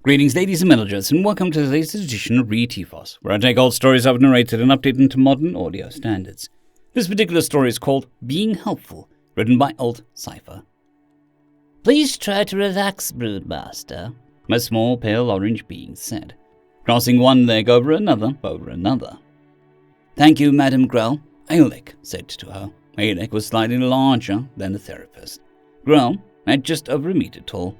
Greetings, ladies and managers, and welcome to the latest edition of Read TFOS, where I take old stories I've narrated and update into modern audio standards. This particular story is called Being Helpful, written by AltCipher. Please try to relax, Broodmaster, a small, pale orange being said, crossing one leg over another. Thank you, Madam Grell, Alec said to her. Alec was slightly larger than the therapist. Grell had just over a meter tall.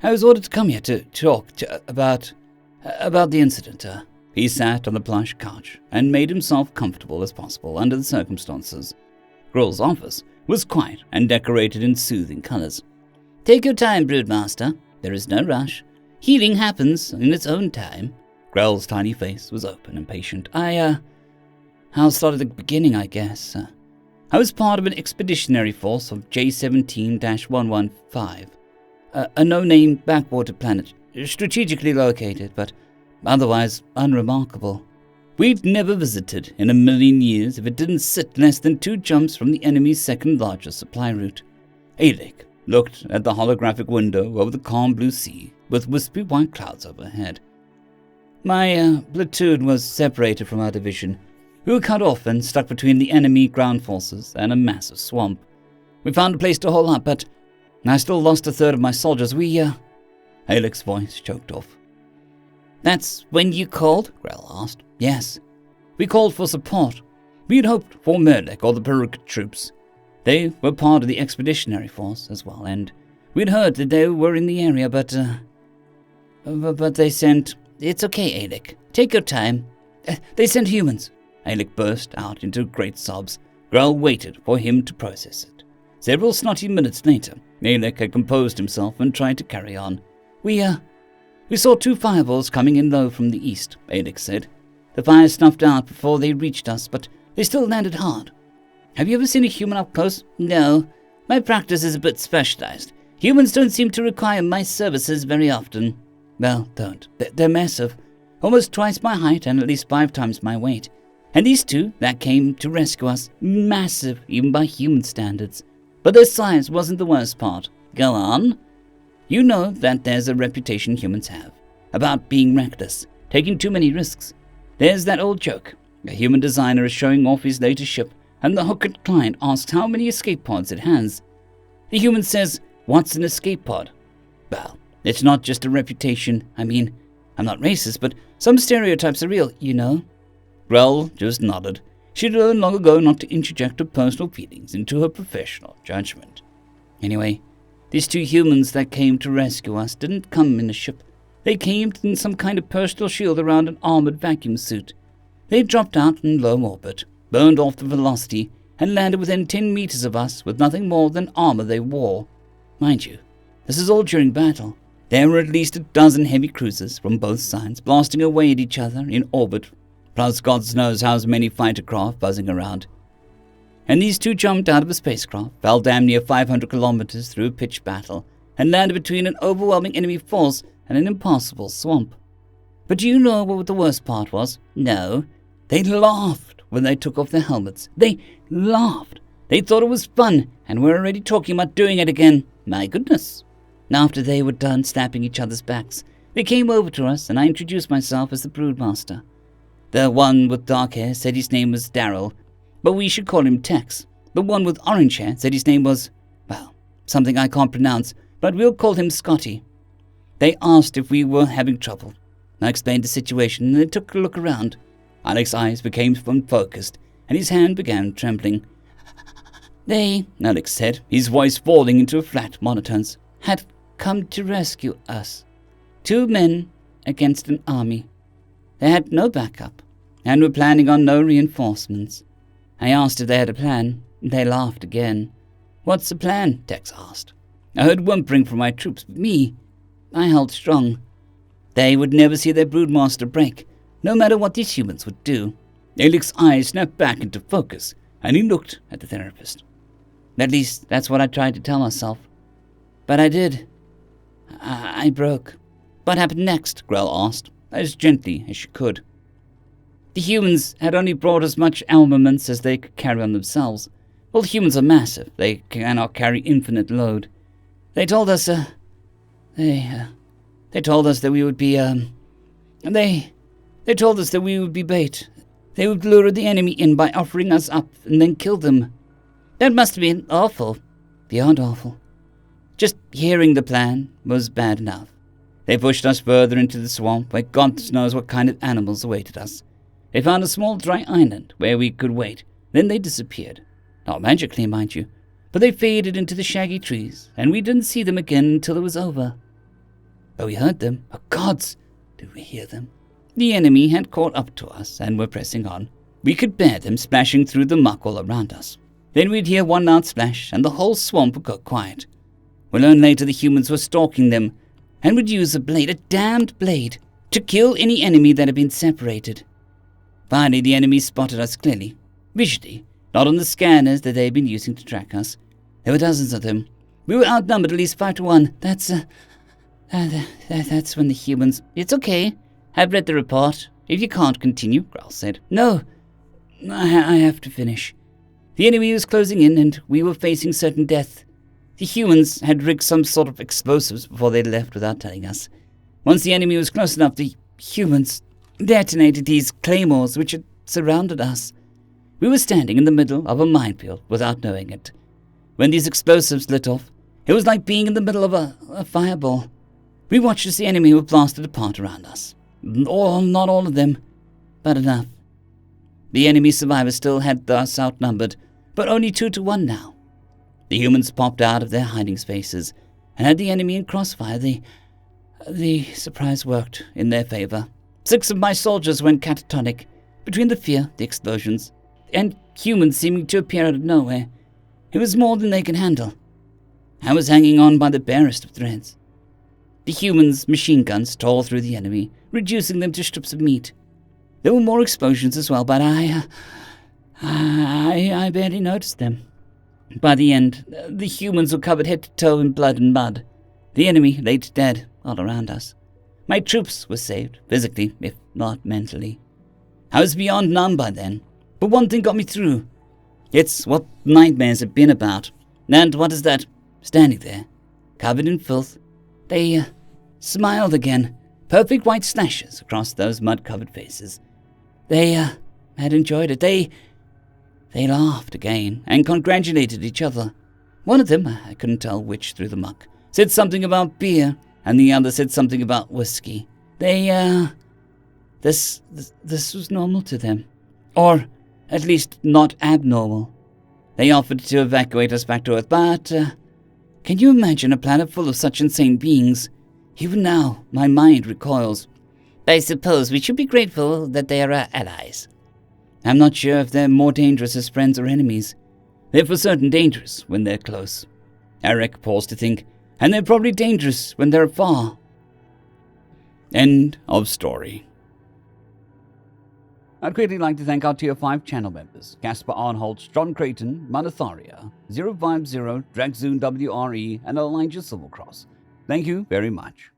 I was ordered to come here to talk about the incident. He sat on the plush couch and made himself comfortable as possible under the circumstances. Grell's office was quiet and decorated in soothing colors. Take your time, Broodmaster. There is no rush. Healing happens in its own time. Grell's tiny face was open and patient. I'll start at the beginning, I guess. I was part of an expeditionary force of J17-115. A no-name backwater planet, strategically located, but otherwise unremarkable. We'd never visited in a million years if it didn't sit less than 2 jumps from the enemy's second-largest supply route. Alec looked at the holographic window over the calm blue sea with wispy white clouds overhead. My platoon was separated from our division. We were cut off and stuck between the enemy ground forces and a massive swamp. We found a place to hole up, but I still lost a third of my soldiers. Alec's voice choked off. That's when you called? Grell asked. Yes. We called for support. We had hoped for Murdoch or the Peruk troops. They were part of the expeditionary force as well, and we'd heard that they were in the area, but they sent... It's okay, Alec. Take your time. They sent humans. Alec burst out into great sobs. Grell waited for him to process it. Several snotty minutes later, Alec had composed himself and tried to carry on. We saw 2 fireballs coming in low from the east, Alec said. The fire snuffed out before they reached us, but they still landed hard. Have you ever seen a human up close? No. My practice is a bit specialized. Humans don't seem to require my services very often. Well, don't. They're massive. Almost twice my height and at least 5 times my weight. And these 2 that came to rescue us, massive even by human standards. But their size wasn't the worst part. Go on. You know that there's a reputation humans have about being reckless, taking too many risks. There's that old joke. A human designer is showing off his latest ship, and the hookered client asks how many escape pods it has. The human says, "What's an escape pod?" Well, it's not just a reputation. I mean, I'm not racist, but some stereotypes are real, you know. Grell just nodded. She'd learned long ago not to interject her personal feelings into her professional judgment. Anyway, these 2 humans that came to rescue us didn't come in a ship. They came in some kind of personal shield around an armored vacuum suit. They dropped out in low orbit, burned off the velocity, and landed within 10 meters of us with nothing more than armor they wore. Mind you, this is all during battle. There were at least a dozen heavy cruisers from both sides blasting away at each other in orbit, plus God knows how many fighter craft buzzing around. And these 2 jumped out of a spacecraft, fell damn near 500 kilometers through a pitched battle, and landed between an overwhelming enemy force and an impassable swamp. But do you know what the worst part was? No. They laughed when they took off their helmets. They laughed. They thought it was fun, and were already talking about doing it again. My goodness. After they were done slapping each other's backs, they came over to us, and I introduced myself as the Broodmaster. The one with dark hair said his name was Daryl, but we should call him Tex. The one with orange hair said his name was, well, something I can't pronounce, but we'll call him Scotty. They asked if we were having trouble. I explained the situation, and they took a look around. Alec's eyes became unfocused, and his hand began trembling. They, Alex said, his voice falling into flat monotones, had come to rescue us. 2 men against an army. They had no backup, and were planning on no reinforcements. I asked if they had a plan. They laughed again. What's the plan? Tex asked. I heard whimpering from my troops, but I held strong. They would never see their Broodmaster break, no matter what these humans would do. Alec's eyes snapped back into focus, and he looked at the therapist. At least that's what I tried to tell myself. But I did. I broke. What happened next? Grell asked, as gently as she could. The humans had only brought as much armaments as they could carry on themselves. Well, humans are massive. They cannot carry infinite load. They told us, They told us that we would be, They told us that we would be bait. They would lure the enemy in by offering us up and then kill them. That must have been awful. Beyond awful. Just hearing the plan was bad enough. They pushed us further into the swamp, where God knows what kind of animals awaited us. They found a small dry island where we could wait. Then they disappeared. Not magically, mind you, but they faded into the shaggy trees, and we didn't see them again until it was over. But we heard them. Oh gods, did we hear them? The enemy had caught up to us and were pressing on. We could bear them splashing through the muck all around us. Then we'd hear one loud splash, and the whole swamp would go quiet. We learned later the humans were stalking them, and would use a blade, a damned blade, to kill any enemy that had been separated. Finally, the enemy spotted us clearly, visually, not on the scanners that they had been using to track us. There were dozens of them. We were outnumbered at least 5-1. That's when the humans... It's okay. I've read the report. If you can't continue, Growl said. No, I have to finish. The enemy was closing in, and we were facing certain death. The humans had rigged some sort of explosives before they left without telling us. Once the enemy was close enough, the humans detonated these claymores which had surrounded us. We were standing in the middle of a minefield without knowing it. When these explosives lit off, it was like being in the middle of a fireball. We watched as the enemy were blasted apart around us. Not all of them, but enough. The enemy survivors still had us outnumbered, but only 2-1 now. The humans popped out of their hiding spaces and had the enemy in crossfire. The surprise worked in their favor. 6 of my soldiers went catatonic between the fear, the explosions, and humans seeming to appear out of nowhere. It was more than they could handle. I was hanging on by the barest of threads. The humans' machine guns tore through the enemy, reducing them to strips of meat. There were more explosions as well, but I barely noticed them. By the end, the humans were covered head to toe in blood and mud. The enemy lay dead all around us. My troops were saved, physically, if not mentally. I was beyond numb by then, but one thing got me through. It's what nightmares have been about. And what is that? Standing there, covered in filth. They smiled again, perfect white slashes across those mud-covered faces. They had enjoyed it. They laughed again and congratulated each other. One of them, I couldn't tell which through the muck, said something about beer, and the other said something about whiskey. This was normal to them. Or, at least, not abnormal. They offered to evacuate us back to Earth, but, can you imagine a planet full of such insane beings? Even now, my mind recoils. I suppose we should be grateful that they are our allies. I'm not sure if they're more dangerous as friends or enemies. They're for certain dangerous when they're close. Eric paused to think, and they're probably dangerous when they're far. End of story. I'd greatly like to thank our Tier 5 channel members, Casper Arnholt, John Creighton, Manatharia, 050, Dragzoon WRE, and Elijah Silvercross. Thank you very much.